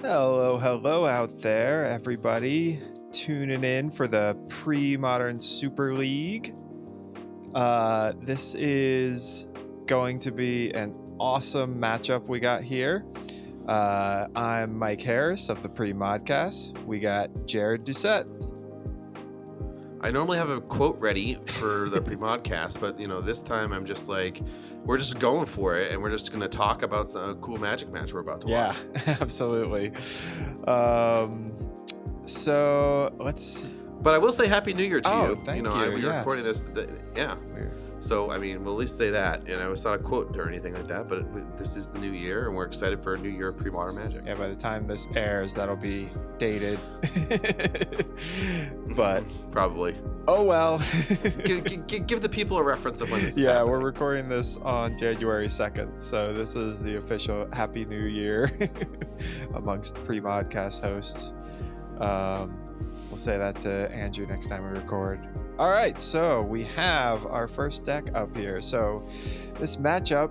Hello out there, everybody. Tuning in for the Premodern Super League. This is going to be an awesome matchup we got here. I'm Mike Harris of the Premodcast. We got Jared Doucette. I normally have a quote ready for the Premodcast, but this time I'm just like, we're just going for it, and we're just going to talk about a cool Magic match we're about to watch. Yeah, absolutely. So let's. But I will say Happy New Year to you. Thank you. We're recording this. Yeah. Weird. So we'll at least say that. It's not a quote or anything like that, but this is the new year, and we're excited for a new year of Premodern Magic. Yeah, by the time this airs, that'll be dated. But probably. Oh well. give the people a reference of when this is happening. We're recording this on January 2nd, so this is the official Happy New Year amongst Premodcast hosts. We'll say that to Andrew next time we record. All right, so we have our first deck up here. So this matchup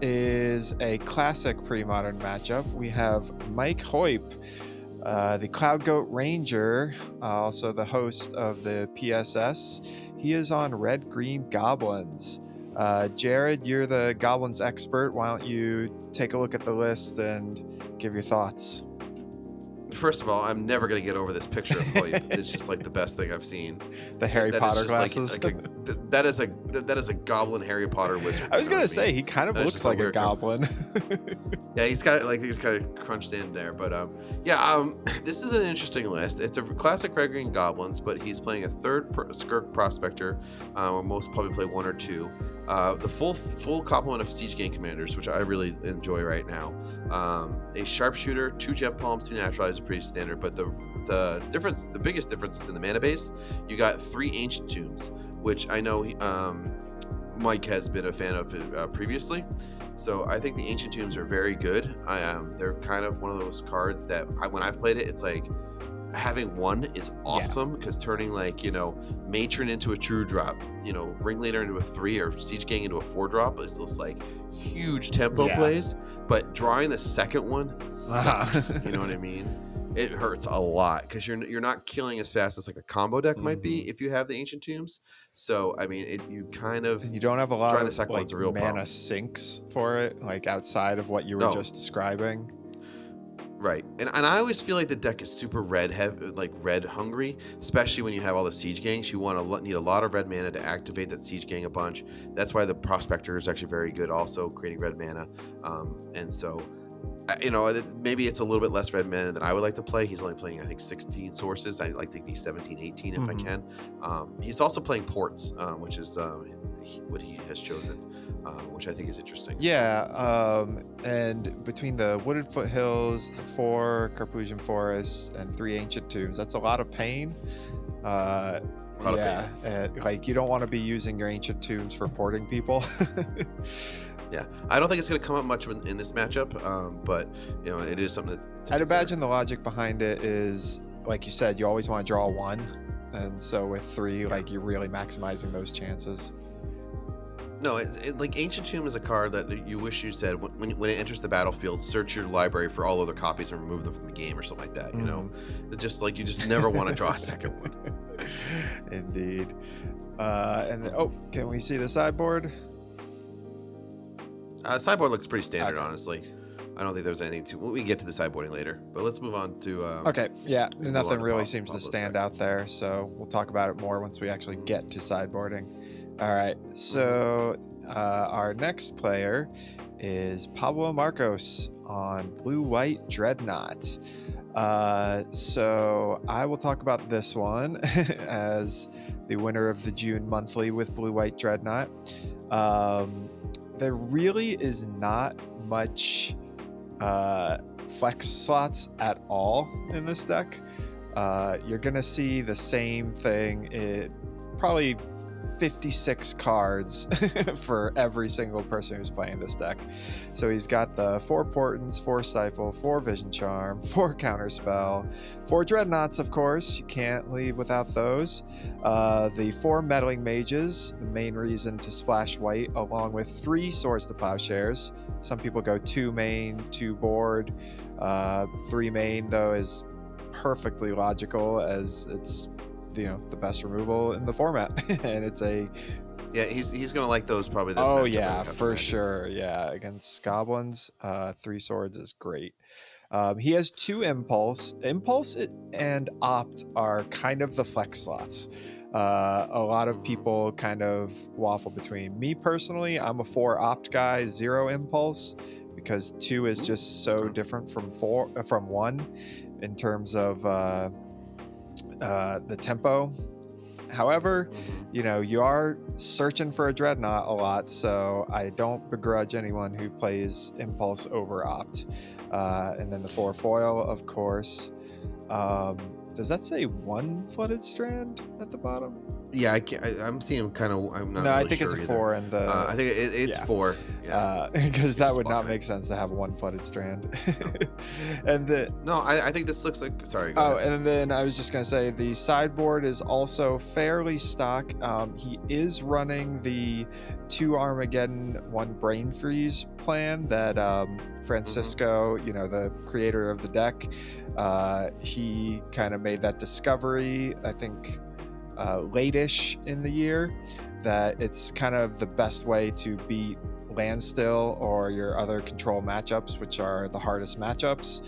is a classic Premodern matchup. We have Mike Hoyp, the Cloudgoat Ranger, also the host of the PSS. He is on Red-Green Goblins. Jared, you're the Goblins expert. Why don't you take a look at the list and give your thoughts? First of all, I'm never going to get over this picture of Hoyp. It's just like the best thing I've seen. The Harry Potter glasses. That is a goblin Harry Potter wizard. I was going to say, he kind of looks like a goblin. Yeah, he's got it kind of crunched in there. But this is an interesting list. It's a classic Red Green Goblins, but he's playing a third Skirk Prospector, or most probably play one or two. The full complement of Siege Gang Commanders, which I really enjoy right now. A Sharpshooter, 2 Gem Palms, 2 Naturalize are pretty standard, but the biggest difference is in the mana base. You got 3 Ancient Tombs, which I know Mike has been a fan of previously. So I think the Ancient Tombs are very good. They're kind of one of those cards that when I've played it, it's like having one is awesome because turning Matron into a true drop, Ringleader into a 3 or Siege Gang into a 4 drop is those like huge tempo plays. But drawing the second one sucks. You know what I mean? It hurts a lot because you're not killing as fast as like a combo deck might be if you have the Ancient Tombs. So I mean, you don't have a lot of the like real mana problem. Sinks for it, like outside of what you were just describing. Right, and I always feel like the deck is super red hungry, especially when you have all the Siege Gangs. You need a lot of red mana to activate that Siege Gang a bunch. That's why the Prospector is actually very good, also creating red mana. And so, maybe it's a little bit less red mana than I would like to play. He's only playing, I think, 16 sources. I like to be 17, 18 if I can. He's also playing Ports, which is what he has chosen. Which I think is interesting. Yeah, and between the Wooded Foothills, the 4 Carpusian Forests, and 3 Ancient Tombs, that's a lot of pain. Like you don't want to be using your Ancient Tombs for porting people. Yeah, I don't think it's going to come up much in this matchup, but it is something to I'd imagine the logic behind it is, like you said, you always want to draw 1, and so with 3, like you're really maximizing those chances. No, like Ancient Tomb is a card that you wish you said when it enters the battlefield, search your library for all other copies and remove them from the game or something like that. Just like you just never want to draw a second one. Indeed. And then, can we see the sideboard? Sideboard looks pretty standard, honestly. I don't think there's anything we can get to the sideboarding later, but let's move on to. Okay, yeah, nothing really seems to stand out there, so we'll talk about it more once we actually get to sideboarding. All right, so our next player is Pablo Marcos on Blue-White Dreadnought. So I will talk about this one as the winner of the June monthly with Blue-White Dreadnought. There really is not much flex slots at all in this deck. You're going to see the same thing probably 56 cards for every single person who's playing this deck. So he's got the 4 Portents, 4 Stifle, 4 Vision Charm, 4 Counterspell, 4 Dreadnoughts, of course. You can't leave without those. The 4 Meddling Mages, the main reason to splash white, along with 3 Swords to Plowshares. Some people go 2 main, 2 board. 3 main, though, is perfectly logical, as it's the best removal in the format. And it's he's gonna like those probably this oh matchup, yeah, for sure. Yeah, against Goblins, 3 Swords is great. He has 2 Impulse. Impulse and Opt are kind of the flex slots. A lot of people kind of waffle between. Me personally, I'm a 4 Opt guy, 0 Impulse, because 2 is just so different from 1 in terms of the tempo. However, you are searching for a Dreadnought a lot, so I don't begrudge anyone who plays Impulse over Opt. And then the 4 foil, of course. Does that say 1 Flooded Strand at the bottom? Yeah, I'm seeing kind of. I'm not. No, really I think sure it's either. 4 in the. I think it's 4. Yeah, because that would not make sense to have 1 Flooded Strand. And I think this looks like. Sorry. Go ahead. And then I was just gonna say the sideboard is also fairly stock. He is running the 2 Armageddon, 1 Brain Freeze plan that Francisco, the creator of the deck, he kind of made that discovery, I think, late-ish in the year, that it's kind of the best way to beat Landstill or your other control matchups, which are the hardest matchups.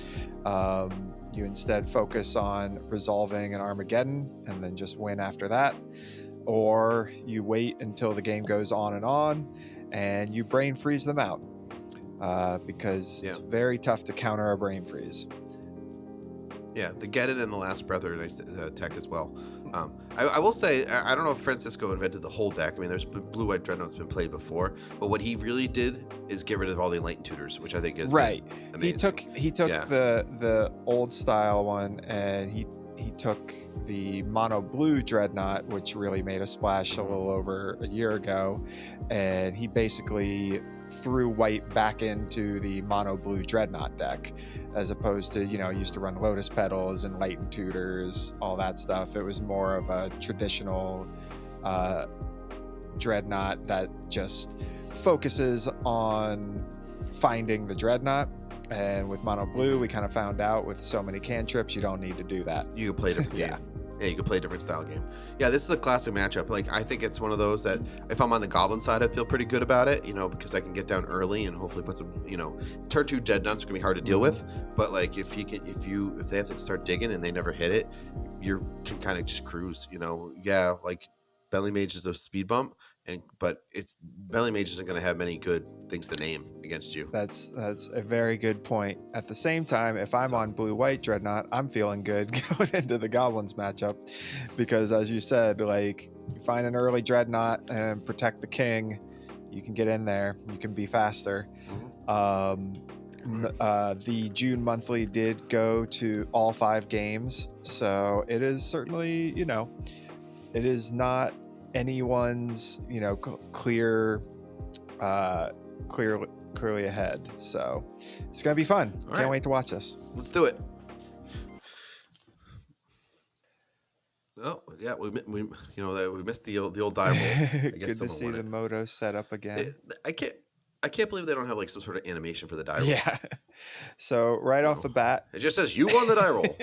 You instead focus on resolving an Armageddon and then just win after that, or you wait until the game goes on and you brain freeze them out, because it's very tough to counter a brain freeze. Yeah, the Get It and the Last Breath are nice tech as well. I will say, I don't know if Francisco invented the whole deck. I mean, there's Blue-White Dreadnought's been played before, but what he really did is get rid of all the Enlightened Tutors, which I think is right. amazing. He took the old style one, and he took the mono blue Dreadnought, which really made a splash a little over a year ago, and he basically threw white back into the mono blue Dreadnought deck, as opposed to used to run Lotus Petals and Enlightened Tutors, all that stuff. It was more of a traditional Dreadnought that just focuses on finding the Dreadnought. And with mono blue, we kind of found out with so many cantrips, you don't need to do that. You can play a different game. Yeah, you can play a different style game. Yeah, this is a classic matchup. Like, I think it's one of those that if I'm on the Goblin side, I feel pretty good about it, because I can get down early and hopefully put some, turn 2 Dreadnoughts are gonna be hard to deal with. But like, if they have to start digging and they never hit it, you can kind of just cruise. Yeah, like Belly Mage is a speed bump, but Belly Mage isn't going to have many good things to name against you. That's a very good point. At the same time, if I'm on Blue-White Dreadnought, I'm feeling good going into the Goblins matchup, because as you said, like, you find an early Dreadnought and protect the king, you can get in there, you can be faster. The June monthly did go to all 5 games, so it is certainly, it is not anyone's clearly ahead, so it's gonna be fun. Can't wait to watch this. Let's do it. Oh yeah, we missed the old die roll. Good to see the Moto set up again. I can't believe they don't have like some sort of animation for the die roll. Yeah. So off the bat, it just says you won the die roll,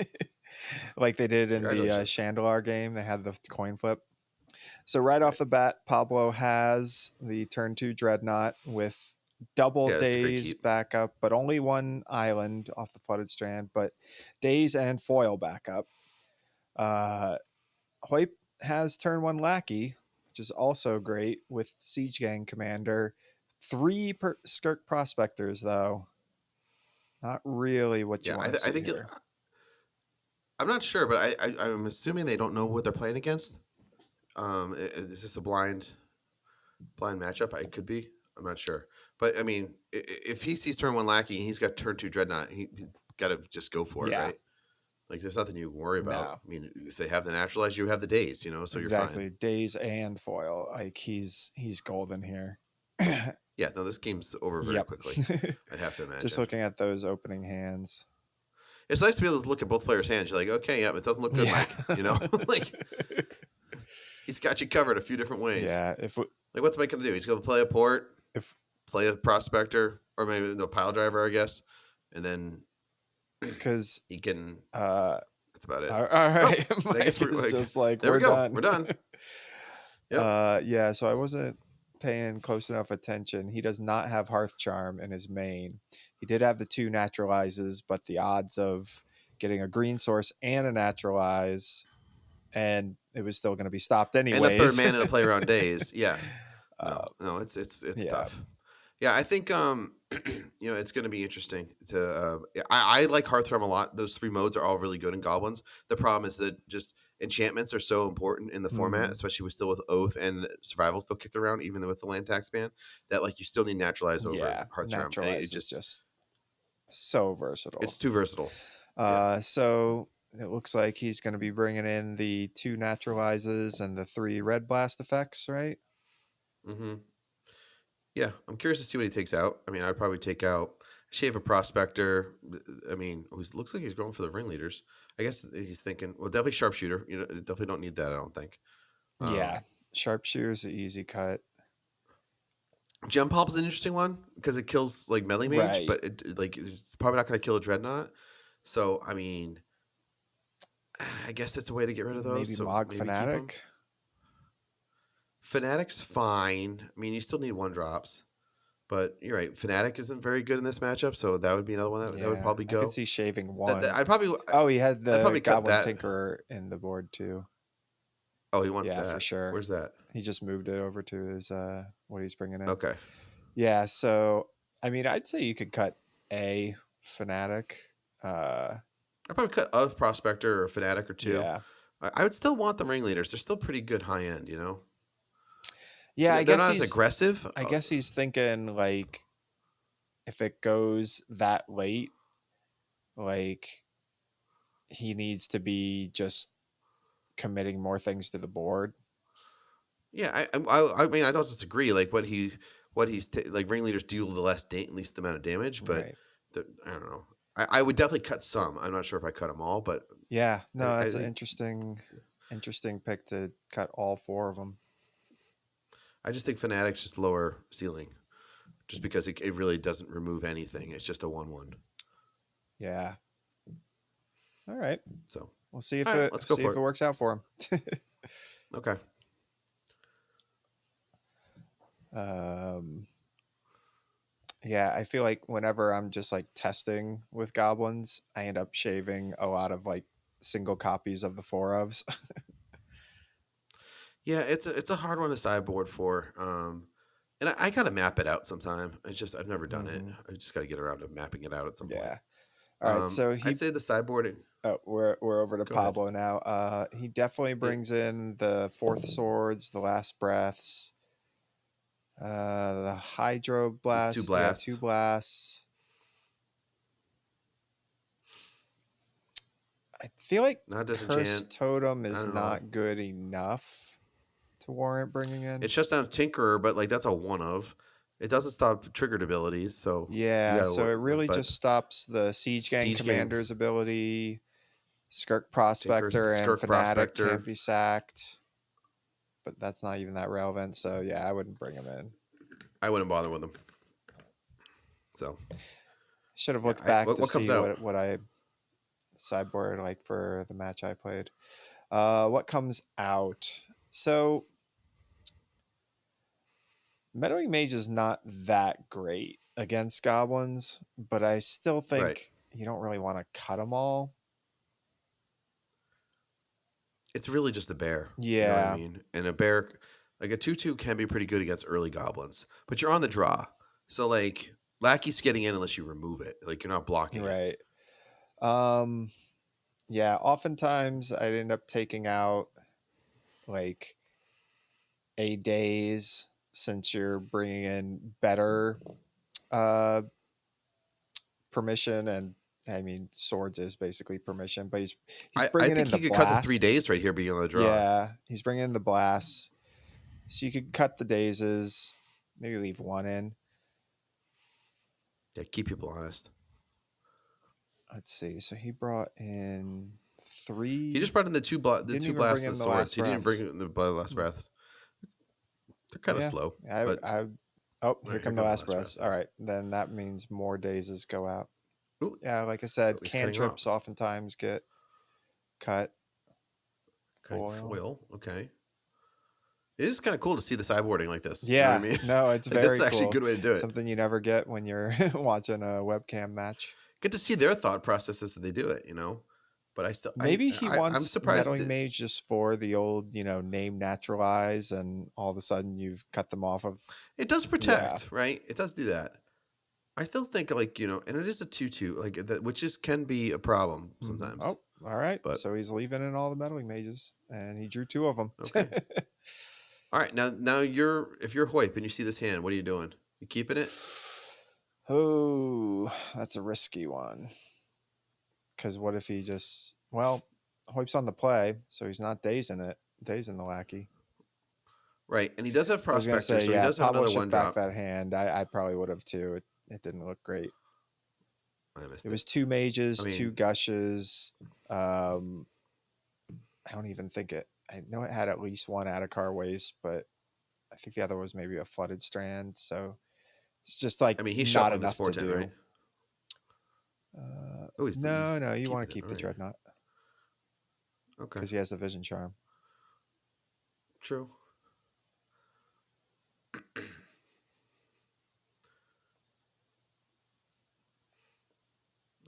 like they did in the Chandelar game. They had the coin flip. So off the bat, Pablo has the turn 2 Dreadnought with double Daze backup, but only 1 island off the Flooded Strand, but Daze and foil backup. Hoyp has turn 1 Lackey, which is also great with Siege Gang Commander. 3 Skirk Prospectors, though. Not really what you want to see. I think I'm not sure, but I'm assuming they don't know what they're playing against. Is this a blind matchup? It could be. I'm not sure. But I mean, if he sees turn 1 Lackey and he's got turn 2 Dreadnought, he got to just go for it, right? Like there's nothing you worry about. No, I mean, if they have the naturalized, you have the days, so you're exactly. fine. Days and foil. Like he's golden here. Yeah, no, this game's over very Yep. quickly. I'd have to Just imagine. looking at those opening hands. It's nice to be able to look at both players' hands. You're like, okay, yeah, it doesn't look good, Yeah. Mike. Like he's got you covered a few different ways. Yeah. Like, what's Mike gonna do? He's gonna play a port, If play a prospector, or maybe no pile driver, I guess, and then because he can. uh That's about it. all right. Oh, I guess Mike we're is like, just like there we we're go. done. We're done. Yep. Yeah, so I wasn't paying close enough attention. He does not have Hearth Charm in his main. He did have the 2 naturalizes, but the odds of getting a green source and a naturalize, and it was still going to be stopped And a third anyways. man in a play around days. Yeah. uh, No, it's yeah, tough. Yeah, I think it's going to be interesting to. I like Hearthrealm a lot. Those 3 modes are all really good in Goblins. The problem is that just enchantments are so important in the format, especially with Oath and Survival still kicking around, even with the land tax ban. That like you still need Naturalize over Hearthrealm. And naturalize is just so versatile. It's too versatile. So it looks like he's going to be bringing in the 2 naturalizes and the 3 red blast effects, right? Mm-hmm. Yeah, I'm curious to see what he takes out. I mean, I'd probably take out Shave a Prospector. I mean, looks like he's going for the ringleaders. I guess he's thinking, well, definitely Sharpshooter. Definitely don't need that, I don't think. Yeah, sharpshooter's an easy cut. Gem Pulp is an interesting one because it kills like melee mage, Right. but it's probably not going to kill a Dreadnought. So, I mean, I guess that's a way to get rid of those. Maybe so Mog maybe Fanatic. Fanatic's fine. I mean, you still need 1-drops. But you're right. Fnatic isn't very good in this matchup, so that would be another one that would probably go. I could see shaving 1. I'd probably. Oh, he had the probably cut Goblin that. Tinkerer in the board too. Oh, he wants that. Yeah, for sure. Where's that? He just moved it over to his what he's bringing in. Okay. Yeah, so I mean, I'd say you could cut a Fnatic. I'd probably cut a Prospector or a Fnatic or 2. Yeah. I would still want the ringleaders. They're still pretty good high end, Yeah, I they're guess not he's as aggressive. I guess he's thinking like if it goes that late, like he needs to be just committing more things to the board. Yeah, I mean I don't disagree. Like what he's like ringleaders deal the least amount of damage, but Right. I don't know. I would definitely cut some. I'm not sure if I cut them all, but yeah, no, that's an think, interesting pick to cut all 4 of them. I just think Fnatic's just lower ceiling, just because it really doesn't remove anything. It's just a 1/1. Yeah. All right. So we'll see if let's go see for if it works out for him. Okay. Yeah, I feel like whenever I'm just like testing with goblins, I end up shaving a lot of like single copies of the 4 ofs. Yeah, it's a hard one to sideboard for. And I gotta map it out sometime. I've never done it. I just gotta get around to mapping it out at some point. Yeah. All right. So I'd say the sideboarding. Oh, we're over to Go Pablo now. He definitely brings in the 4th swords, the last breaths, the hydro blast, 2 blasts. Yeah, 2 blasts. I feel like Curse Totem is not good enough to warrant bringing in. It shuts down Tinkerer, but like that's a 1 of. It doesn't stop triggered abilities, so yeah. So it really just stops the Siege Gang Commander's ability. Skirk Prospector and Fnatic can't be sacked, but that's not even that relevant. So yeah, I wouldn't bring him in. I wouldn't bother with him. So should have looked back to see what I sideboard like for the match I played. What comes out? So Meddling Mage is not that great against goblins, but I still think you don't really want to cut them all. It's really just a bear. Yeah. You know what I mean? And a bear, like a 2/2 can be pretty good against early goblins, but you're on the draw. So like Lackey's getting in unless you remove it. Like you're not blocking it. Yeah, oftentimes I'd end up taking out like a days since you're bringing in better permission and I mean, swords is basically permission, but he's I bringing think in the he could cut the 3 blasts. days right here being on the draw. Yeah, he's bringing in the blasts. So you could cut the dazes, maybe leave one in. Yeah, keep people honest. Let's see. So he brought in 3. He just brought in the two Didn't even blasts bring and in the the swords. last He didn't bring breaths. in the last breath. They're kind of Yeah, slow. I, But I, oh, here here come the last breaths. All right, then that means more dazes go out. Ooh, Yeah, like I said, he's cutting cantrips off. oftentimes get cut. Foil. Okay. It is kind of cool to see the sideboarding like this. Yeah, you know what I mean? no, it's like, very this is actually cool. a good way to do it. Something you never get when you're watching a webcam match. Get to see their thought processes as they do it, you know. But I still Maybe he wants I'm surprised meddling mage just for the old, name naturalize, and all of a sudden you've cut them off of. It does protect, right? It does do that. I still think and it is a 2/2, like that, which can be a problem sometimes. Oh, all right. But so he's leaving in all the meddling mages, and he drew 2 of them. Okay. All right, now if you're Hoyp and you see this hand, what are you doing? You keeping it? Oh, that's a risky one. Because what if he just Hoyp's on the play, so he's not dazing the lackey. Right, and he does have Prospector, I was gonna say, so he does have Pablo another should one back drop. that hand. I probably would have too. It didn't look great. I missed It was 2 mages, 2 gushes. I don't even think I know it had at least 1 Adakar waste, but I think the other was maybe a flooded strand. So it's just like he's not enough enough to do. Right? No, you want to keep the Dreadnought. Okay. Because he has the Vision Charm. True.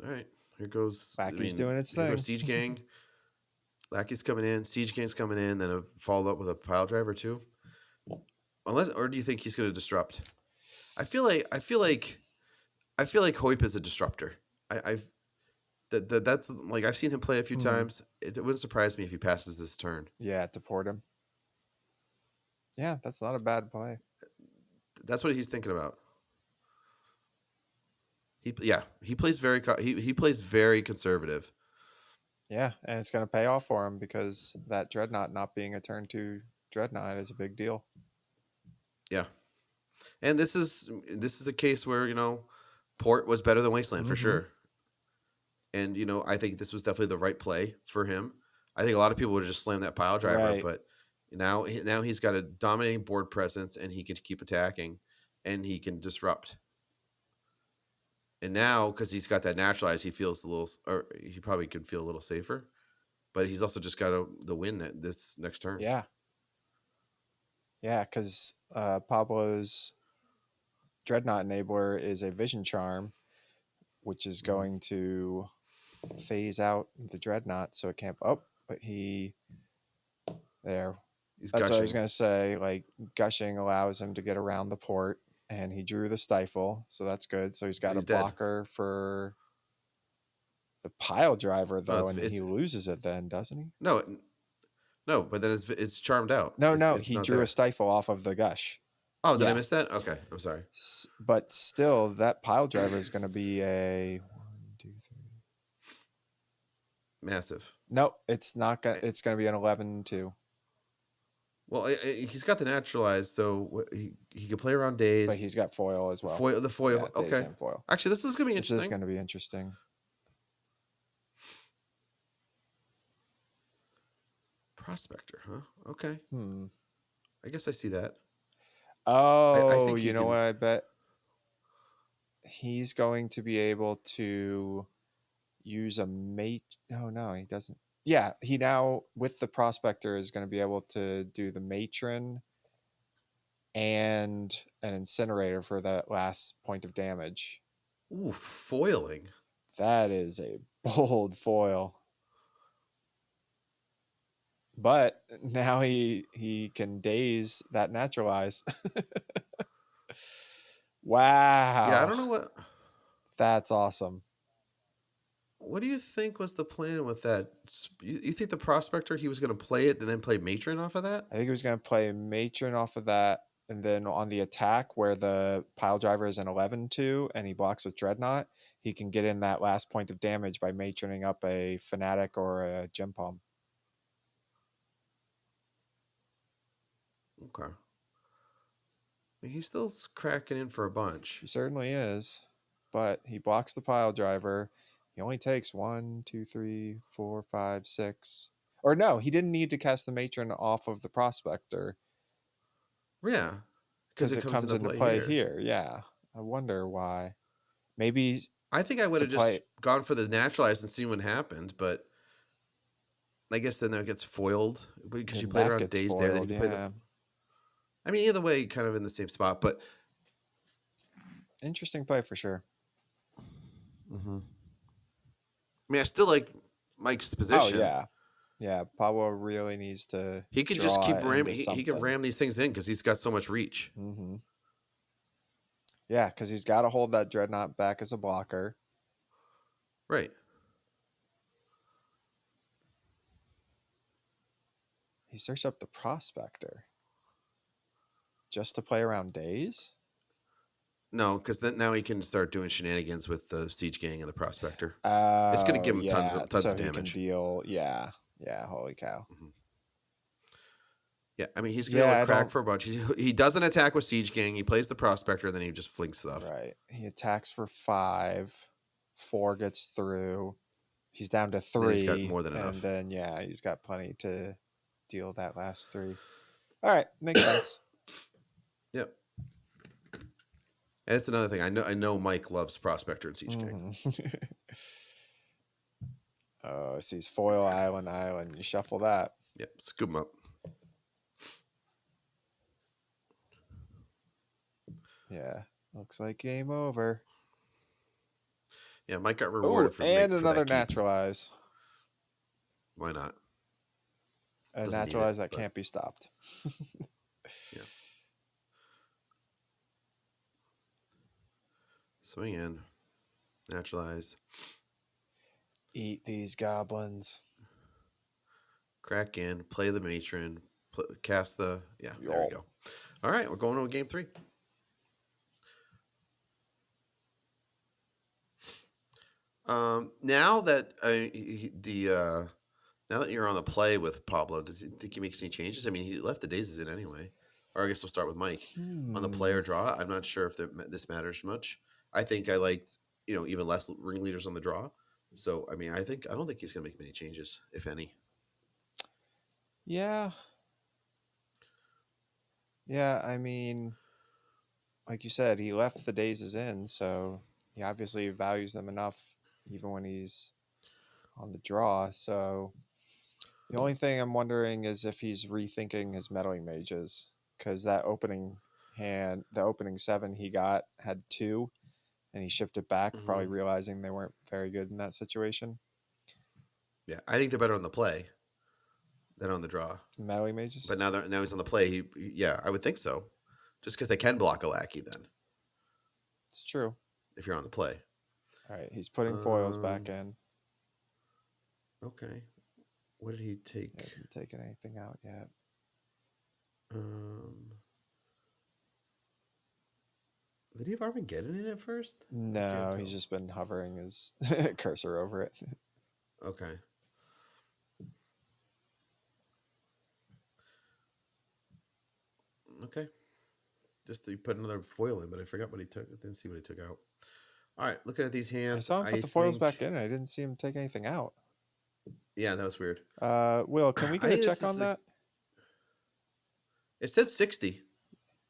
All right, here goes. Lackey's doing its thing. Siege Gang. Lackey's coming in. Siege Gang's coming in. Then a follow up with a pile driver too. Or do you think he's going to disrupt? I feel like Hoyp is a disruptor. That's like I've seen him play a few times. It wouldn't surprise me if he passes this turn. Yeah, to port him. Yeah, that's not a bad play. That's what he's thinking about. He plays he plays very conservative. Yeah, and it's going to pay off for him because that Dreadnought not being a turn 2 Dreadnought is a big deal. Yeah, and this is a case where Port was better than Wasteland for sure. And I think this was definitely the right play for him. I think a lot of people would have just slammed that pile driver, but now he's got a dominating board presence and he can keep attacking and he can disrupt. And now, because he's got that naturalize, he feels he probably could feel a little safer. But he's also just got the win this next turn. Yeah. Yeah, because Pablo's Dreadnought Enabler is a Vision Charm, which is going to phase out the Dreadnought, so it can't. Oh, but there. That's what I was going to say. Like, gushing allows him to get around the port, and he drew the stifle, so that's good. So he's got a blocker for the pile driver, though, and he loses it then, doesn't he? No, but then it's charmed out. No, he drew a stifle off of the gush. Oh, did I miss that? Okay, I'm sorry. But still, that pile driver is going to be a 1, 2, 3. Massive. Nope, it's not going. It's going to be an 11-2. Well, he's got the naturalized, so he can play around days. But he's got foil as well. The foil. Yeah, okay. and foil. Actually, this is going to be interesting. This is going to be interesting. Prospector, huh? Okay. I guess I see that. Oh, I think what I bet? He's going to be able to use a mate. Oh, no, he doesn't. Yeah, he now, with the Prospector, is going to be able to do the Matron and an Incinerator for that last point of damage. Ooh, foiling. That is a bold foil. But now he can daze that naturalize. Wow. Yeah, I don't know what. That's awesome. What do you think was the plan with that? You think the Prospector, he was going to play it and then play Matron off of that? I think he was going to play Matron off of that And then on the attack, where the pile driver is an 11-2 and he blocks with Dreadnought, he can get in that last point of damage by matroning up a Fanatic or a Gem Palm. Okay. He's still cracking in for a bunch. He certainly is, but he blocks the pile driver. He only takes 1, 2, 3, 4, 5, 6. Or no, he didn't need to cast the matron off of the prospector. Yeah, because it comes into play here. Yeah, I wonder why. Maybe I think I would have just gone for the naturalized and seen what happened, but I guess then that gets foiled because you play around days foiled, there. Then you play the. I mean, either way, kind of in the same spot, but interesting play for sure. Mm-hmm. I mean, I still like Mike's position. Oh yeah. Pablo really needs to. He could just keep ramming. He can ram these things in because he's got so much reach. Mm-hmm. Yeah, because he's got to hold that Dreadnought back as a blocker. Right. He searched up the prospector just to play around days. No, because then now he can start doing shenanigans with the siege gang and the prospector. It's going to give him tons of damage. He can deal. Yeah. Holy cow. Mm-hmm. Yeah, I mean, he's going to be able to crack for a bunch. He doesn't attack with siege gang. He plays the prospector, and then he just flings stuff. Right. He attacks for 5. 4 gets through. He's down to 3. He's got more than enough. And then he's got plenty to deal that last 3. All right, makes sense. Yep. And it's another thing. I know Mike loves prospector and siege gang. Oh, sees foil island. You shuffle that. Yep, scoop him up. Yeah, looks like game over. Yeah, Mike got rewarded for another naturalize. Why not? A naturalize that can't be stopped. Yeah. Swing in, naturalize. Eat these goblins. Crack in, play the matron, cast the. Yeah, there we go. All right, we're going to game 3. Now that now that you're on the play with Pablo, does he think he makes any changes? I mean, he left the daisies in anyway. Or I guess we'll start with Mike on the play or draw. I'm not sure if this matters much. I think I liked even less ringleaders on the draw. So I mean, I don't think he's gonna make many changes, if any. Yeah. I mean, like you said, he left the daisies in, so he obviously values them enough, even when he's on the draw. So the only thing I'm wondering is if he's rethinking his meddling mages, because that opening hand, the opening 7 he got had 2, and he shipped it back, probably realizing they weren't very good in that situation. Yeah, I think they're better on the play than on the draw. Meddling mages? But now he's on the play. I would think so. Just because they can block a lackey then. It's true. If you're on the play. All right, he's putting foils back in. Okay. What did he take? He hasn't taken anything out yet. Did he have Armageddon in it first? No, he's just been hovering his cursor over it. Okay. Okay. Just he put another foil in, but I forgot what he took. I didn't see what he took out. All right, looking at these hands. I saw him put the foils back in. I didn't see him take anything out. Yeah, that was weird. Will, can we get a check on that? It said 60. It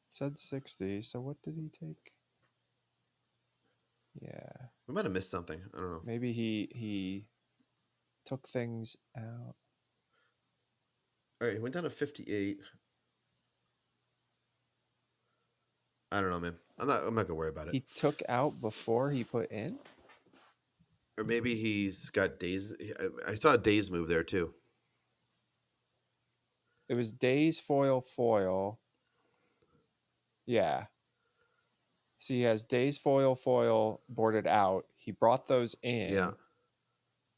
said 60. So what did he take? Yeah. We might have missed something. I don't know. Maybe he took things out. All right, he went down to 58. I don't know, man. I'm not gonna worry about it. He took out before he put in? Or maybe he's got days. I saw a days move there too. It was days foil. Yeah. So he has days foil boarded out. He brought those in. Yeah.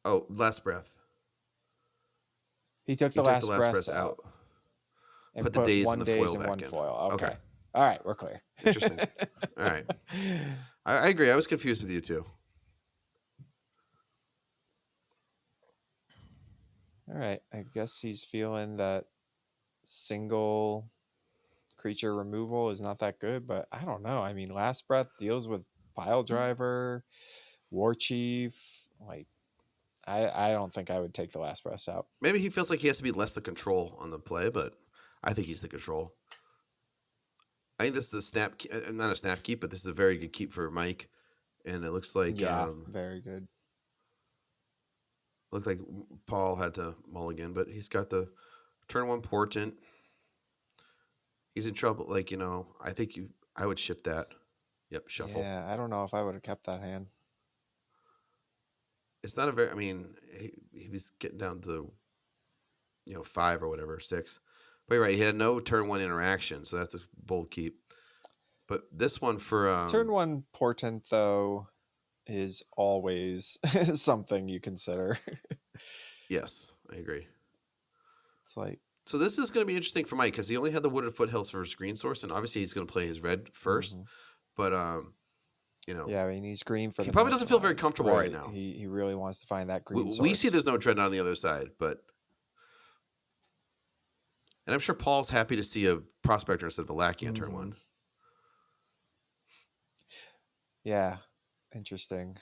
Oh, last breath. He took the last breath out. And put the days one and the days foil and back one in. foil. Okay. All right, we're clear. Interesting. All right. I agree. I was confused with you too. All right. I guess he's feeling that single creature removal is not that good, but I don't know. I mean, Last Breath deals with Pile Driver, War Chief. Like, I don't think I would take the Last Breath out. Maybe he feels like he has to be less the control on the play, but I think he's the control. I think this is a snap, not a snap keep, but this is a very good keep for Mike. And it looks like very good. Looks like Paul had to mulligan, but he's got the turn 1 portent. He's in trouble. Like, I think I would ship that. Yep, shuffle. Yeah, I don't know if I would have kept that hand. It's not a very. I mean, he was getting down to 5 or whatever, 6. But you're right. He had no turn 1 interaction, so that's a bold keep. But this one for turn 1 portent though is always something you consider. Yes, I agree. It's like, so this is going to be interesting for Mike because he only had the Wooded Foothills for his green source, and obviously he's going to play his red 1st. But yeah, I mean, he's green for he the probably doesn't feel very lands. comfortable right now. He really wants to find that green source. We see there's no Dreadnought on the other side, and I'm sure Paul's happy to see a Prospector instead of a Lackey on turn 1. Yeah, interesting.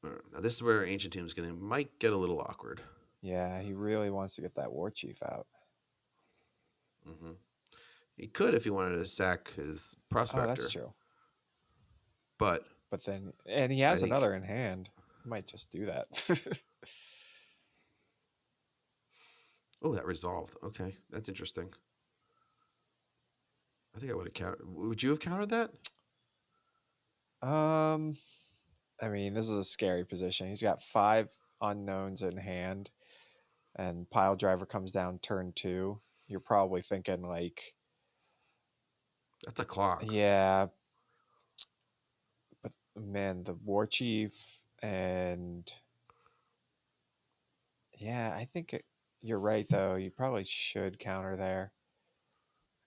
Now this is where Ancient Tomb might get a little awkward. Yeah, he really wants to get that War Chief out. He could if he wanted to sack his Prospector. Oh, that's true. But then, and he has another in hand. He might just do that. Oh, that resolved. Okay, that's interesting. I think I would have countered. Would you have countered that? I mean, this is a scary position. He's got 5 unknowns in hand, and Pile Driver comes down turn 2. You're probably thinking like, that's a clock. Yeah, but man, the War Chief and yeah, I think you're right though. You probably should counter there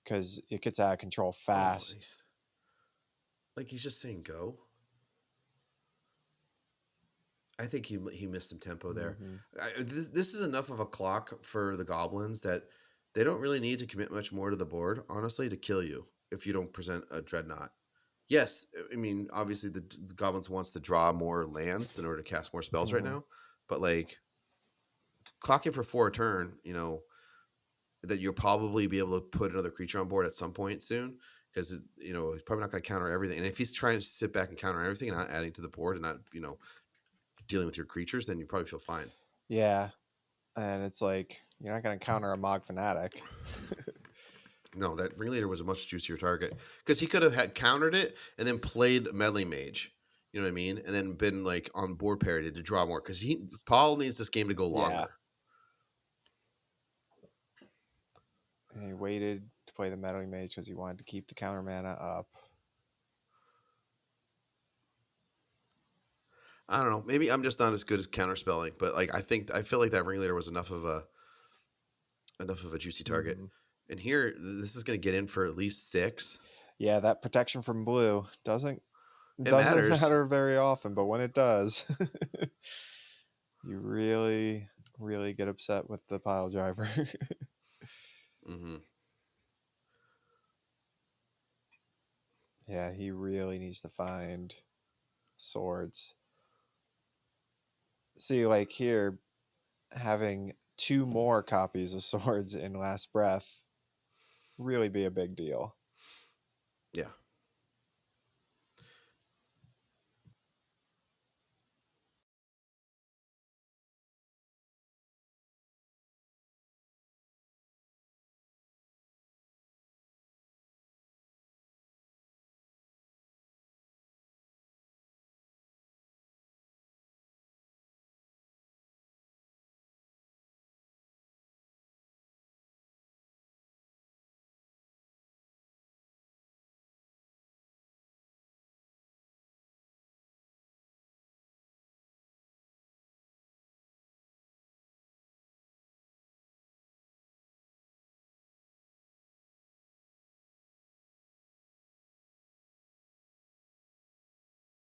because it gets out of control fast. Like he's just saying go. I think he missed some tempo there. This is enough of a clock for the Goblins that they don't really need to commit much more to the board, honestly, to kill you if you don't present a Dreadnought. Yes, I mean, obviously the Goblins wants to draw more lands in order to cast more spells right now, but like clocking for 4 a turn, that you'll probably be able to put another creature on board at some point soon because, he's probably not going to counter everything. And if he's trying to sit back and counter everything and not adding to the board and not, dealing with your creatures, then you probably feel fine. Yeah, and it's like you're not going to counter a Mog Fanatic. No, that Ringleader was a much juicier target because he could have countered it and then played Meddling Mage. You know what I mean? And then been like on board parity to draw more because Paul needs this game to go longer. Yeah. And he waited to play the Meddling Mage because he wanted to keep the counter mana up. I don't know. Maybe I'm just not as good as counterspelling, but like I feel like that Ringleader was enough of a juicy target. And here, this is going to get in for at least 6. Yeah, that protection from blue doesn't matter very often, but when it does, you really, really get upset with the Pile Driver. Yeah, he really needs to find swords. See, like here, having 2 more copies of swords in Last Breath really be a big deal. Yeah.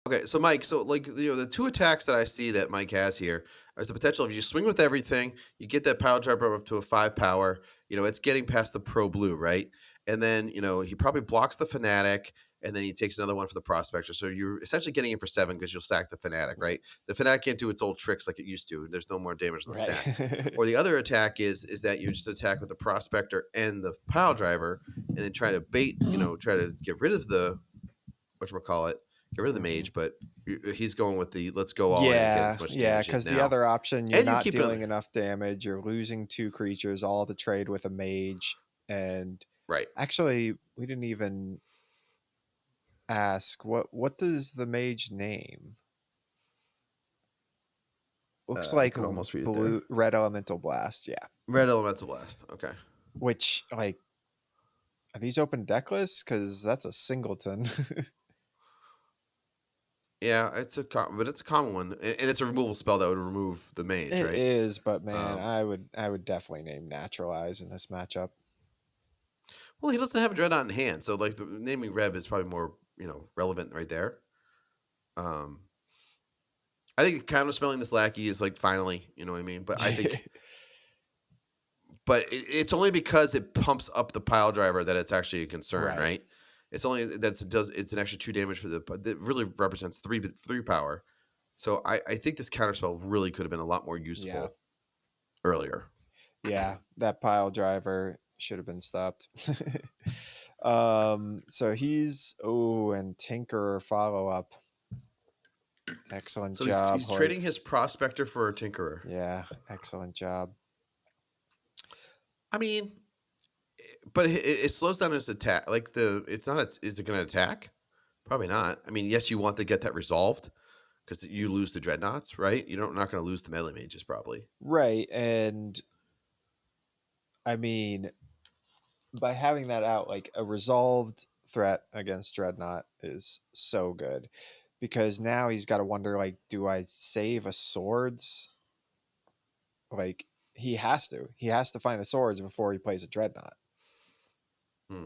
Okay, so Mike, so like the two attacks that I see that Mike has here is the potential of you swing with everything, you get that pile driver up to a 5 power, it's getting past the pro blue, right? And then, he probably blocks the fanatic and then he takes another one for the prospector. So you're essentially getting in for 7 because you'll sack the fanatic, right? The fanatic can't do its old tricks like it used to. There's no more damage to the stack. Right. Or the other attack is that you just attack with the prospector and the pile driver and then try to bait, try to get rid of the whatchamacallit, get rid of the Mhm. mage, but he's going with the let's go all in and get Yeah, as much yeah, damage in because the now. other option, you're And you not keep it dealing enough damage. You're losing 2 creatures, all to trade with a mage. And right. actually, we didn't even ask what does the mage name? Looks I like could almost read it there. blue red elemental blast. Yeah, Red Elemental Blast. Okay. which like are these open deck lists? Because that's a singleton. Yeah, but it's a common one, and it's a removal spell that would remove the mage, It right? is, but man, Um, I would definitely name Naturalize in this matchup. well, he doesn't have a Dreadnought in hand, so like naming Reb is probably more relevant right there. Um, I think counterspelling this lackey is like finally, you know what I mean. But I think, but it's only because it pumps up the pile driver that it's actually a concern, Right. right? It's only it's an extra 2 damage for but that really represents three power. So I think this counterspell really could have been a lot more Yeah. useful earlier. Yeah, that pile driver should have been stopped. So he's and Tinker follow up. Excellent So he's job, he's Hoyp. trading his prospector for a tinkerer. Yeah, excellent job. I mean, but it slows down his attack. Like it's not. Is it going to attack? Probably not. I mean, yes, you want to get that resolved because you lose the dreadnoughts, right? You're not going to lose the melee mages, probably. Right, and I mean by having that out, like a resolved threat against Dreadnought is so good because now he's got to wonder like, do I save a swords? Like he has to. He has to find the swords before he plays a Dreadnought. Hmm.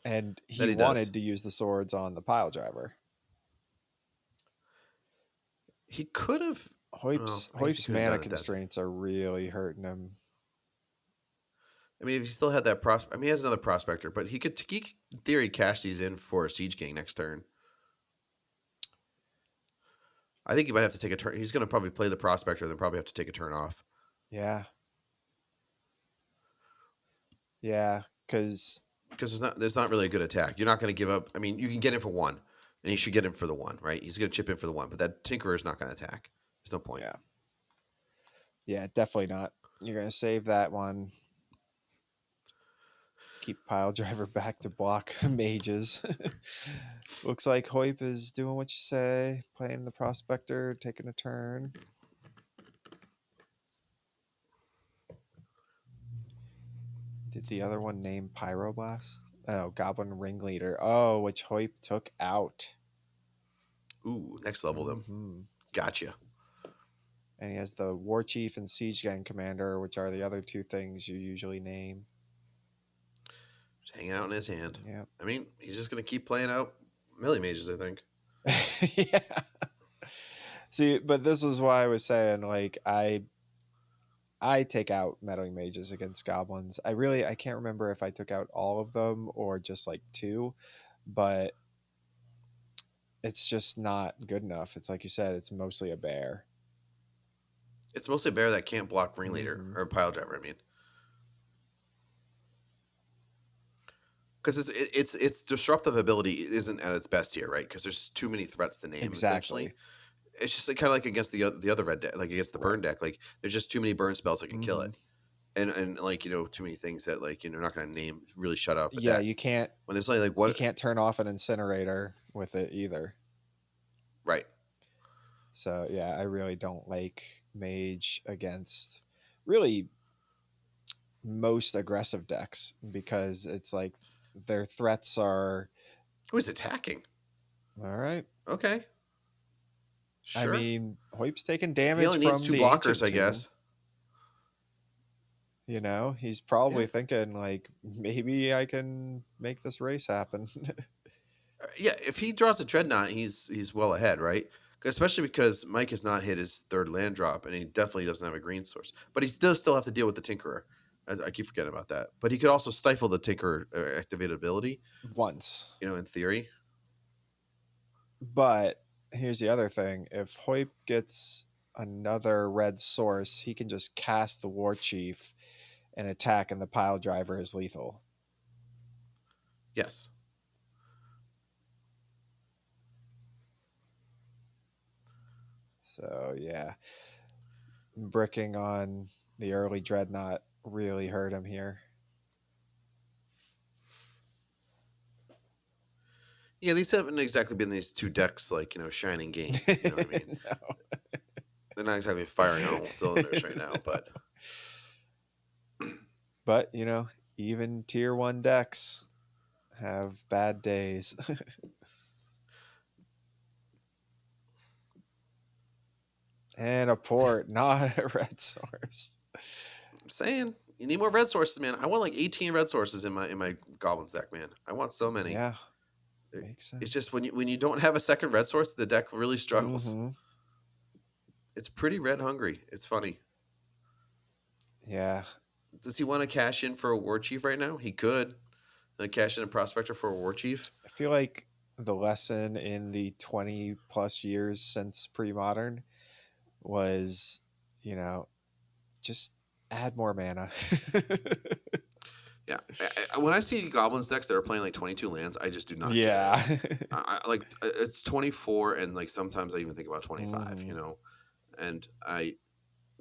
And he That he does. wanted to use the swords on the pile driver. He could have. Well, I guess he Hoyp's could have mana done it that. constraints are really hurting him. I mean, if he still had that prospect, I mean, he has another prospector, but he could, in theory, cash these in for a siege king next turn. I think he might have to take a turn. He's going to probably play the prospector, then probably have to take a turn off. Yeah. Yeah, because there's not really a good attack. You're not going to give up. I mean, you can get him for 1, and you should get him for the 1, right? He's going to chip in for the 1, but that tinkerer is not going to attack. There's no point. yeah. Yeah, definitely not. You're gonna save that one. Keep pile driver back to block mages. Looks like Hoyp is doing what you say, playing the prospector, taking a turn. Did the other one name Pyroblast? Oh, Goblin Ringleader. Oh, which Hoyp took out. Ooh, next level them. Mm-hmm. Gotcha. And he has the War Chief and Siege Gang Commander, which are the other 2 things you usually name. Just hanging out in his hand. Yeah. I mean, he's just going to keep playing out melee mages, I think. Yeah. See, but this is why I was saying, like, I take out meddling mages against goblins. I can't remember if I took out all of them or just like 2, but it's just not good enough. It's like you said, it's mostly a bear. It's mostly a bear that can't block ringleader Mm-hmm. or pile driver. I mean, because its disruptive ability isn't at its best here, right? Because there's too many threats to name. Exactly. Essentially, it's just like, kind of like against the other red deck, like against the burn deck. Like there's just too many burn spells that can kill Mm-hmm. it, and like too many things that like you're not going to name really shut off a Yeah, deck. you can't. When there's only like one, You can't turn off an incinerator with it either. right? So yeah, I really don't like mage against really most aggressive decks because it's like their threats are Who is attacking? all right. Okay, I sure. mean, Hoyp's taking He damage only needs from 2 the blockers, ancient I tomb. guess. You know, he's probably Yeah. thinking like, maybe I can make this race happen. Yeah, if he draws a Dreadnought, he's well ahead, right? Especially because Mike has not hit his third land drop, and he definitely doesn't have a green source. But he does still have to deal with the Tinkerer. I keep forgetting about that. But he could also stifle the Tinkerer activated ability, once. in theory. But here's the other thing: if Hoyp gets another red source, he can just cast the War Chief and attack, and the pile driver is lethal. Yes. So yeah, bricking on the early Dreadnought really hurt him here. Yeah, these haven't exactly been these two decks like shining game. You know what I mean? No. They're not exactly firing on all cylinders right now, but But even tier 1 decks have bad days. And a port, not a red source. I'm saying you need more red sources, man. I want like 18 red sources in my Goblins deck, man. I want so many. Yeah, makes sense. It's just when you don't have a second red source, the deck really struggles. Mm-hmm. It's pretty red hungry. It's funny. Yeah. Does he want to cash in for a War Chief right now? He could. Cash in a Prospector for a War Chief. I feel like the lesson in the 20 plus years since pre-modern was, just add more mana. Yeah. When I see Goblins decks that are playing like 22 lands, I just do not yeah. get it. Like it's 24, and like sometimes I even think about 25, and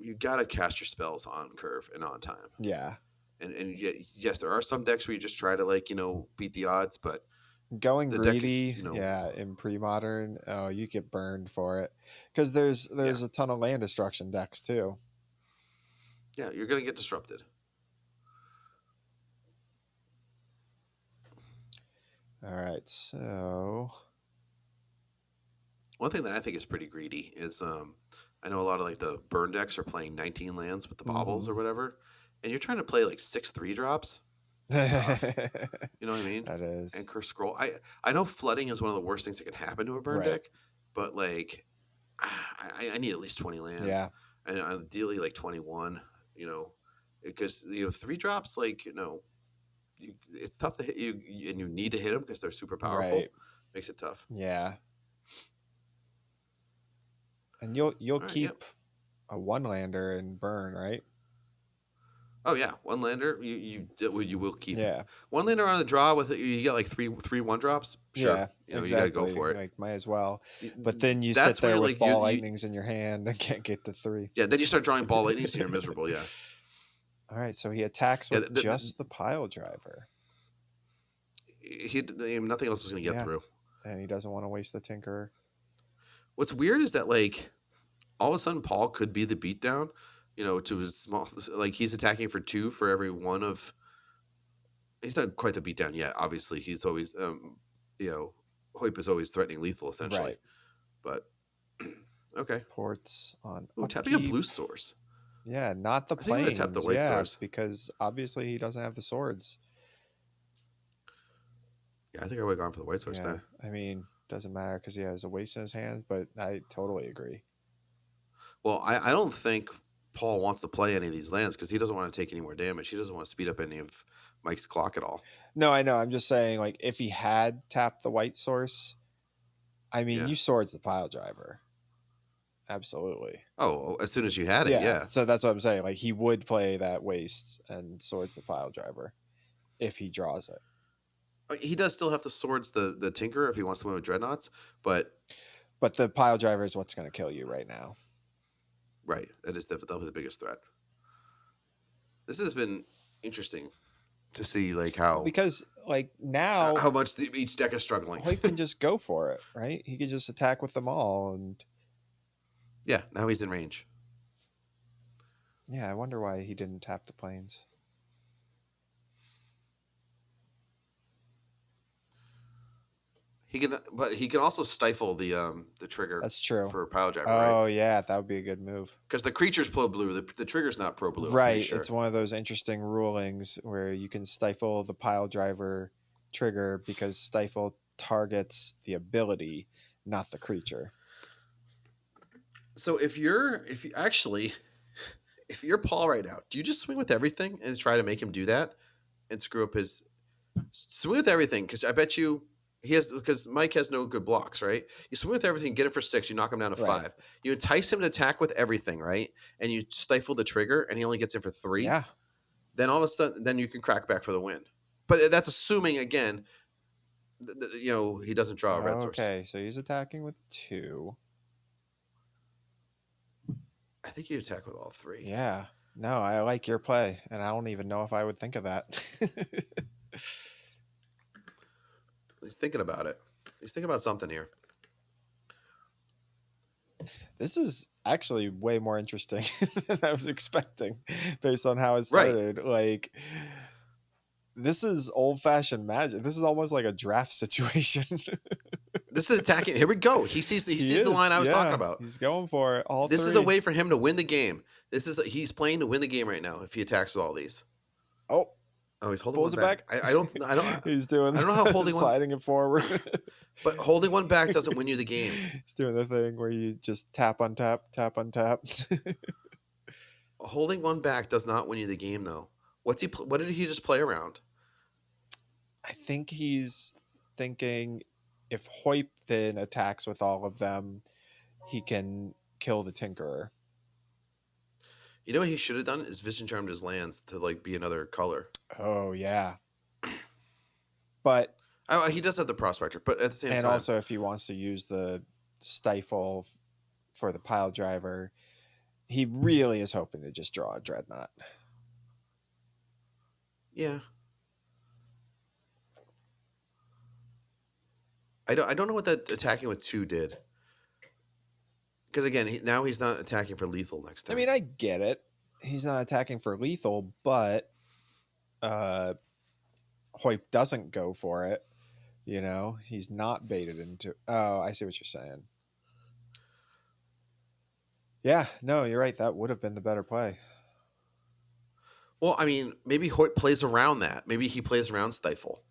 you gotta cast your spells on curve and on time. Yeah. And yet, yes, there are some decks where you just try to beat the odds, but going the greedy, deck is, in pre-modern, you get burned for it because there's a ton of land destruction decks too. Yeah, you're gonna get disrupted. All right, so one thing that I think is pretty greedy is I know a lot of like the burn decks are playing 19 lands with the baubles or whatever, and you're trying to play like 6 3-drops. Tough. You know what I mean? That is. And Curse Scroll. I know flooding is one of the worst things that can happen to a burn deck, but like I need at least 20 lands. Yeah. And ideally like 21, because 3-drops, like, it's tough to hit you, and you need to hit them because they're super powerful. Right. Makes it tough. Yeah. And you'll keep a 1-lander in burn, right? Oh yeah, 1-lander you will keep. Yeah. 1-lander on the draw with it, you get like three 1-drops. Sure. Yeah, exactly. You gotta go for it. Like, might as well. But then you sit there with ball lightnings in your hand and can't get to 3. Yeah, then you start drawing ball lightnings and you're miserable. Yeah. All right, so he attacks with just the pile driver. Nothing else was going to get through. And he doesn't want to waste the Tinkerer. What's weird is that, like, all of a sudden Paul could be the beatdown, to his small, like, he's attacking for 2 for every one of. He's not quite the beatdown yet. Obviously, he's always, Hoyp is always threatening lethal, essentially. Right. But, okay. Ports on. Tapping a blue source. Yeah, not the plains. Tap the white source. Because obviously he doesn't have the swords. Yeah, I think I would have gone for the white source there. I mean, doesn't matter because he has a waste in his hands, but I totally agree. Well, I don't think Paul wants to play any of these lands because he doesn't want to take any more damage. He doesn't want to speed up any of Mike's clock at all. No, I know. I'm just saying, like, if he had tapped the white source, I mean, you swords the pile driver. Absolutely. Oh, as soon as you had it, yeah. So that's what I'm saying. Like, he would play that waste and swords the pile driver if he draws it. He does still have to swords the Tinker if he wants to win with Dreadnoughts, but the pile driver is what's going to kill you right now. Right. That is definitely the biggest threat. This has been interesting to see, like, how... Because, like, now... How much each deck is struggling. He can just go for it, right? He can just attack with them all, and... Yeah, now he's in range. Yeah, I wonder why he didn't tap the plains. He can also stifle the trigger. That's true. For a pile driver. Oh, right? Yeah, that would be a good move. Because the creature's pro blue, the trigger's not pro blue. Right, sure. It's one of those interesting rulings where you can stifle the pile driver trigger because stifle targets the ability, not the creature. So if you're Paul right now, do you just swing with everything and try to make him do that and screw up his swing with everything? Because I bet you because Mike has no good blocks, right? You swing with everything, get him for 6, you knock him down to Right. 5. You entice him to attack with everything, right? And you stifle the trigger, and he only gets in for 3. Yeah. Then all of a sudden, then you can crack back for the win. But that's assuming again, he doesn't draw a red source. Okay, so he's attacking with 2. I think you attack with all 3. Yeah. No, I like your play, and I don't even know if I would think of that. He's thinking about it. He's thinking about something here. This is actually way more interesting than I was expecting based on how it started. Right. Like, this is old-fashioned Magic. This is almost like a draft situation. This is attacking. Here we go. He sees the line I was talking about. He's going for it. This is a way for him to win the game. He's playing to win the game right now if he attacks with all these. Oh, he's holding pulls one back. I don't. He's doing. I don't know how holding sliding it forward. But holding one back doesn't win you the game. He's doing the thing where you just tap untap. Holding one back does not win you the game, though. What did he just play around? I think he's thinking if Hoyp then attacks with all of them, he can kill the Tinkerer. You know what he should have done is Vision Charmed his lands to be another color. Oh yeah, but he does have the Prospector, but at the same time, and also if he wants to use the Stifle for the Pile Driver, he really is hoping to just draw a Dreadnought. Yeah. I don't know what that attacking with 2 did. Because again, now he's not attacking for lethal next time. I mean, I get it. He's not attacking for lethal, but Hoyp doesn't go for it. He's not baited into. Oh, I see what you're saying. Yeah, no, you're right. That would have been the better play. Well, I mean, maybe Hoyt plays around that. Maybe he plays around Stifle.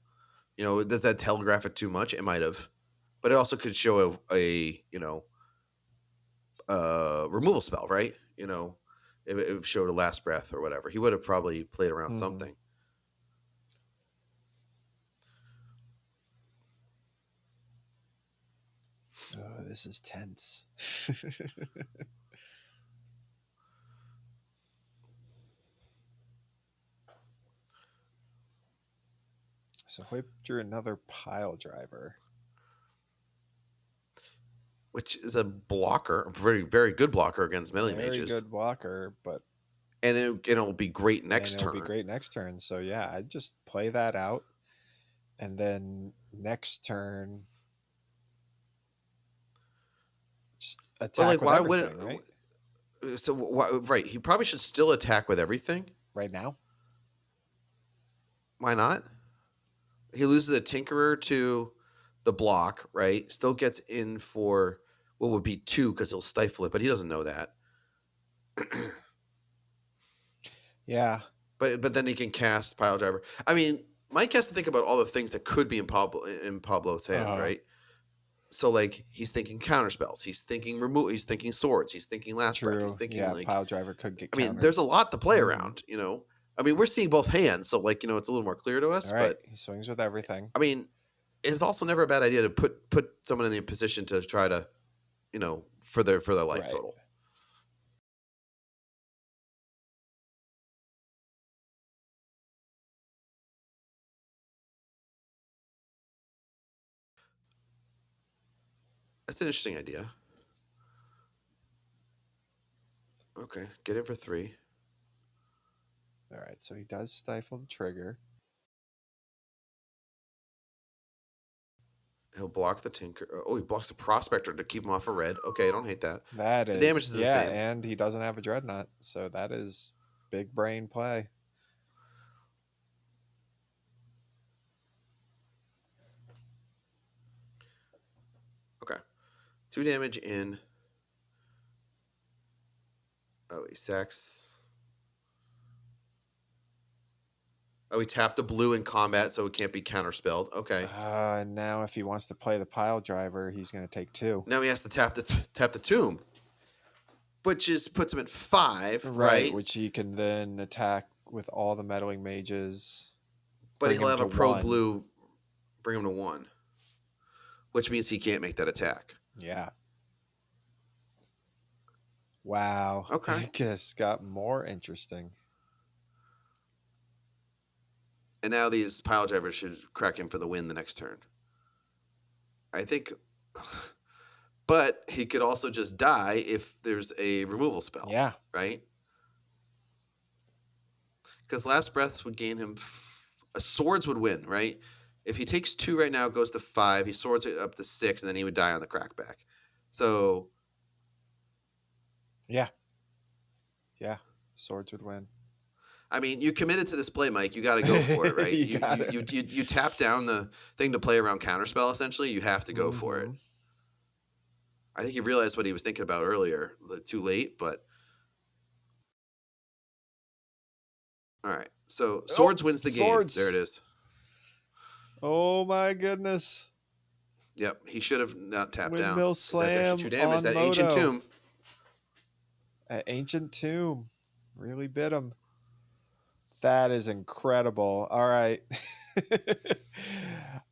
Does that telegraph it too much? It might have, but it also could show a removal spell, right? If it showed a last breath or whatever, he would have probably played around something. Oh, this is tense. So Hoyp drew another Pile Driver, which is a blocker, a very, very good blocker against melee mages. Very good blocker, but it'll be great next turn. It'll be great next turn. So yeah, I'd just play that out, and then next turn, just attack with everything, right? So right, he probably should still attack with everything right now. Why not? He loses a Tinkerer to the block, right? Still gets in for what would be 2 because he'll stifle it, but he doesn't know that. Yeah. But then he can cast Pile Driver. I mean, Mike has to think about all the things that could be in Pablo's hand, right? So he's thinking counterspells, he's thinking he's thinking swords, he's thinking last breath, he's thinking Pile Driver could get countered. I mean, there's a lot to play around, I mean, we're seeing both hands, so it's a little more clear to us. All right. But he swings with everything. I mean, it's also never a bad idea to put someone in the position to try to, for their life total. That's an interesting idea. Okay, get in for 3. All right, so he does stifle the trigger. He'll block the Tinker. Oh, he blocks the Prospector to keep him off a red. Okay, I don't hate that. That is. The damage is the same. And he doesn't have a Dreadnought, so that is big brain play. Okay. 2 damage in. Oh, he sacks. Oh, he tapped the blue in combat, so it can't be counterspelled. Okay. And now if he wants to play the pile driver, he's going to take 2. Now he has to tap the tomb, which puts him at 5, right? Which he can then attack with all the meddling mages. But he'll have a pro 1. blue, bring him to 1, which means he can't make that attack. Yeah. Wow. Okay. It just got more interesting. And now these pile drivers should crack him for the win the next turn. I think. But he could also just die if there's a removal spell. Yeah. Right? Because Last Breaths would gain him. Swords would win, right? If he takes 2 right now, it goes to 5. He swords it up to 6, and then he would die on the crackback. So. Yeah. Yeah. Swords would win. I mean, you committed to this play, Mike. You got to go for it, right? you tap down the thing to play around counterspell, essentially. You have to go for it. I think he realized what he was thinking about earlier. Too late, but... All right. So, Swords wins the game. There it is. Oh, my goodness. Yep. He should have not tapped down. Windmill slam Is that 2 damage? on That Moto. Ancient Tomb. That Ancient Tomb. Really bit him. That is incredible. All right.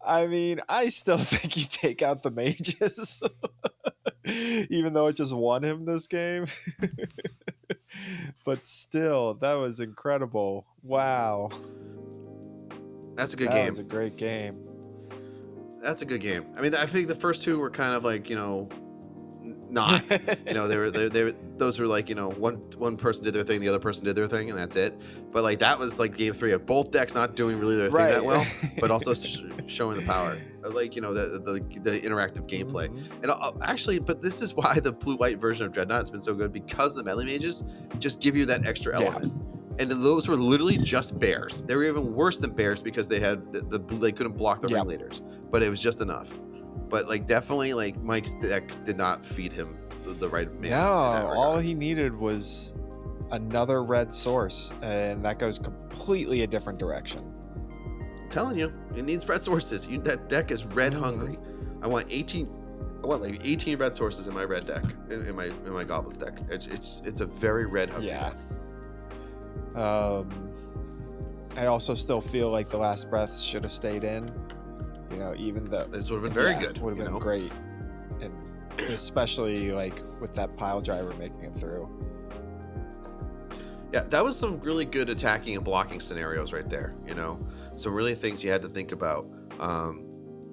I mean, I still think you take out the mages, even though it just won him this game. But still, that was incredible. Wow. That's a good game. That was a great game. That's a good game. I mean, I think the first 2 were kind of like, not, they were those were like, one person did their thing, the other person did their thing, and that's it. But like that was like game 3 of both decks not doing really their thing that well, but also showing the power, like the interactive gameplay. And actually, but this is why the blue-white version of Dreadnought has been so good, because the melee mages just give you that extra element. And those were literally just bears. They were even worse than bears because they had they couldn't block the ringleaders, but it was just enough. But like definitely, like Mike's deck did not feed him the right man. No, all he needed was another red source, and that goes completely a different direction. I'm telling you, it needs red sources. That deck is red hungry. I want 18 red sources in my red deck, in my Goblins deck. It's a very red hungry. Yeah. I also still feel like the Last Breath should have stayed in. Even though this would have been very good. Would have been great, and especially like with that pile driver making it through. Yeah, that was some really good attacking and blocking scenarios right there. Some really things you had to think about.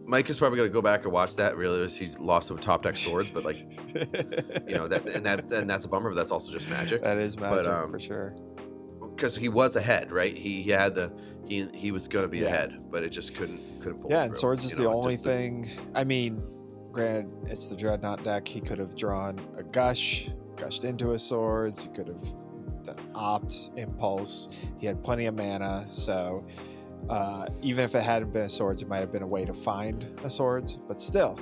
Mike is probably going to go back and watch that. Realize he lost some top deck swords, but like, and that's a bummer. But that's also just magic. That is magic for sure. Because he was ahead, right? He was going to be ahead, but it just couldn't pull. Yeah, and swords is the only thing. I mean, granted, it's the Dreadnought deck. He could have drawn a gushed into his swords. He could have done opt, impulse. He had plenty of mana, so even if it hadn't been a swords, it might have been a way to find a swords. But still,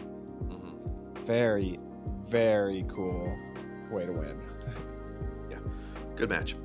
very, very cool way to win. Yeah, good match.